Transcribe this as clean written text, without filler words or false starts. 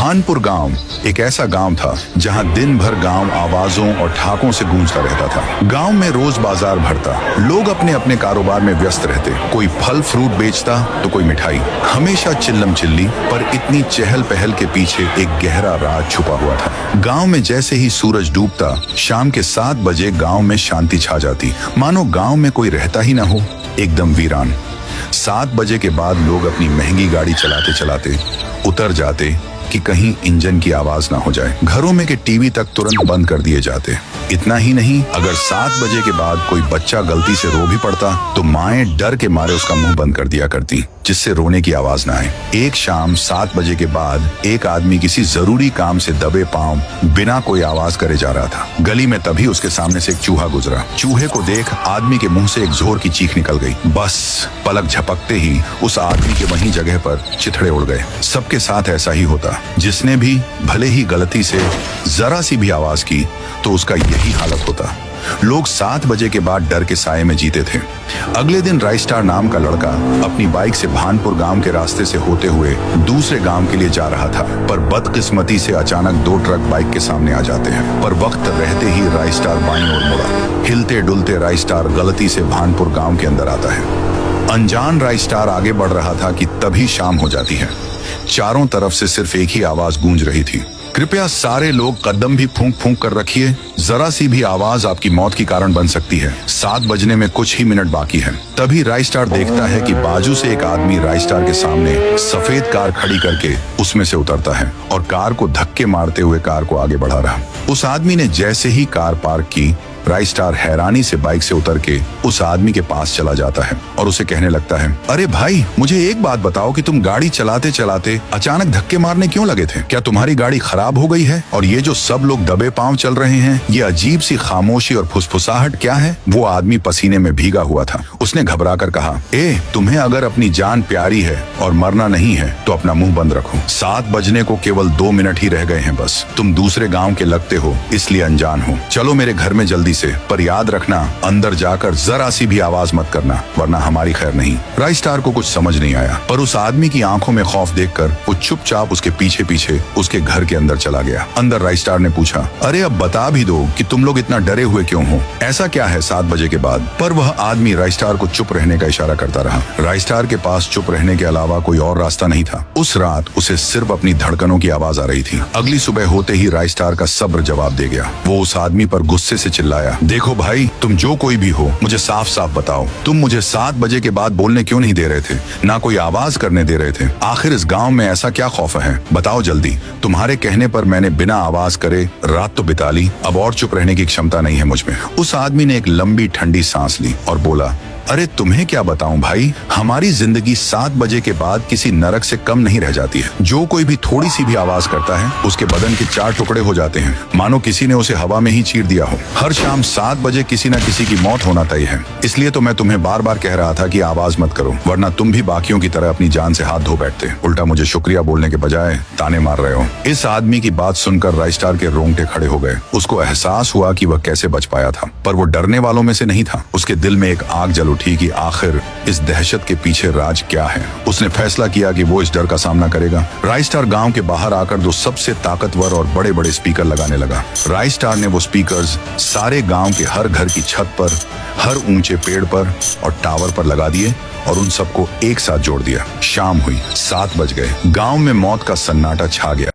भानपुर गांव एक ऐसा गांव था जहां दिन भर गांव आवाजों और ठहाकों से गूंजता रहता था। गांव में रोज बाजार भरता, लोग अपने अपने कारोबार में व्यस्त रहते। कोई फल फ्रूट बेचता तो कोई मिठाई। हमेशा चिल्लम चिल्ली, पर इतनी चहल पहल के पीछे एक गहरा राज छुपा हुआ था। गांव में जैसे ही सूरज डूबता, शाम के 7 बजे गांव में शांति छा जाती, मानो गांव में कोई रहता ही ना हो, एकदम वीरान। 7 बजे के बाद लोग अपनी महंगी गाड़ी चलाते चलाते उतर जाते कि कहीं इंजन की आवाज ना हो जाए। घरों में के टीवी तक तुरंत बंद कर दिए जाते। इतना ही नहीं, अगर 7 बजे के बाद कोई बच्चा गलती से रो भी पड़ता तो माएं डर के मारे उसका मुंह बंद कर दिया करती, जिससे रोने की आवाज ना आए। एक शाम 7 बजे के बाद एक आदमी किसी जरूरी काम से दबे पांव बिना कोई आवाज करे जा रहा था। गली में तभी उसके सामने से एक चूहा गुजरा। चूहे को देख आदमी के मुंह से एक जोर की चीख निकल गई। बस पलक झपकते ही उस आदमी के वहीं जगह पर चिथड़े उड़ गए। सबके साथ ऐसा ही होता। जिसने भी भले ही गलती से जरा सी भी आवाज की तो उसका यही हालत होता। लोग 7 बजे के बाद डर के साये में जीते थे। अगले दिन राइस्टार नाम का लड़का अपनी बाइक से भानपुर गांव के रास्ते से होते हुए दूसरे गांव के लिए जा रहा था, पर बदकिस्मती से अचानक 2 ट्रक बाइक के सामने आ जाते हैं। पर वक्त रहते ही राइस्टार बाईं ओर मुड़ा। हिलते डुलते राइस्टार गलती से भानपुर गांव के अंदर आता है। अनजान राइस्टार आगे बढ़ रहा था कि तभी शाम हो जाती है। चारों तरफ से सिर्फ एक ही आवाज गूंज रही थी, कृपया सारे लोग कदम भी फूंक फूंक कर रखिए, जरा सी भी आवाज आपकी मौत की कारण बन सकती है। 7 बजने में कुछ ही मिनट बाकी है। तभी राइस्टार देखता है कि बाजू से एक आदमी राइस्टार के सामने सफेद कार खड़ी करके उसमें से उतरता है और कार को धक्के मारते हुए कार को आगे बढ़ा रहा। उस आदमी ने जैसे ही कार पार्क की, राइस्टार हैरानी से बाइक से उतर के उस आदमी के पास चला जाता है और उसे कहने लगता है, अरे भाई, मुझे एक बात बताओ कि तुम गाड़ी चलाते चलाते अचानक धक्के मारने क्यों लगे थे? क्या तुम्हारी गाड़ी खराब हो गई है? और ये जो सब लोग दबे पांव चल रहे हैं, ये अजीब सी खामोशी और फुसफुसाहट क्या है? वो आदमी पसीने में भीगा हुआ था। उसने घबरा कर कहा, तुम्हें अगर अपनी जान प्यारी है और मरना नहीं है तो अपना मुंह बंद रखो। 7 बजने को केवल 2 मिनट ही रह गए हैं बस। तुम दूसरे गाँव के लगते हो, इसलिए अनजान हो। चलो मेरे घर में जल्दी से, पर याद रखना अंदर जाकर जरा सी भी आवाज मत करना, वरना हमारी खैर नहीं। राइस्टार को कुछ समझ नहीं आया, पर उस आदमी की आंखों में खौफ देखकर वो चुपचाप उसके पीछे पीछे उसके घर के अंदर चला गया। अंदर राइस्टार ने पूछा, अरे अब बता भी दो कि तुम लोग इतना डरे हुए क्यों हो? ऐसा क्या है 7 बजे के बाद? पर वह आदमी राइस्टार को चुप रहने का इशारा करता रहा। राइस्टार के पास चुप रहने के अलावा कोई और रास्ता नहीं था। उस रात उसे सिर्फ अपनी धड़कनों की आवाज आ रही थी। अगली सुबह होते ही राइस्टार का सब्र जवाब दे गया। वो उस आदमी पर गुस्से से चिल्लाया, देखो भाई, तुम जो कोई भी हो, मुझे साफ साफ बताओ, तुम मुझे 7 बजे के बाद बोलने क्यों नहीं दे रहे थे, ना कोई आवाज करने दे रहे थे? आखिर इस गांव में ऐसा क्या खौफ है? बताओ जल्दी। तुम्हारे कहने पर मैंने बिना आवाज करे रात तो बिता ली, अब और चुप रहने की क्षमता नहीं है मुझ में। उस आदमी ने एक लंबी ठंडी सांस ली और बोला, अरे तुम्हें क्या बताऊं भाई, हमारी जिंदगी 7 बजे के बाद किसी नरक से कम नहीं रह जाती है। जो कोई भी थोड़ी सी भी आवाज करता है, उसके बदन के 4 टुकड़े हो जाते हैं, मानो किसी ने उसे हवा में ही चीर दिया हो। हर शाम 7 बजे किसी न किसी की मौत होना तय है। इसलिए तो मैं तुम्हें बार बार कह रहा था कि आवाज मत करो, वरना तुम भी बाकियों की तरह अपनी जान से हाथ धो बैठते। उल्टा मुझे शुक्रिया बोलने के बजाय ताने मार रहे हो। इस आदमी की बात सुनकर राइस्टार के रोंगटे खड़े हो गए। उसको एहसास हुआ कि वह कैसे बच पाया था, पर वो डरने वालों में से नहीं था। उसके दिल में एक आग जल उठी कि आखिर इस दहशत के पीछे राज क्या है। उसने फैसला किया कि वो इस डर का सामना करेगा। राइस्टार गांव के बाहर आकर 2 सबसे ताकतवर और बड़े बड़े स्पीकर लगाने लगा। राइस्टार ने वो स्पीकर्स सारे गांव के हर घर की छत पर, हर ऊंचे पेड़ पर और टावर पर लगा दिए और उन सबको एक साथ जोड़ दिया। शाम हुई, 7 बज गए। गांव में मौत का सन्नाटा छा गया।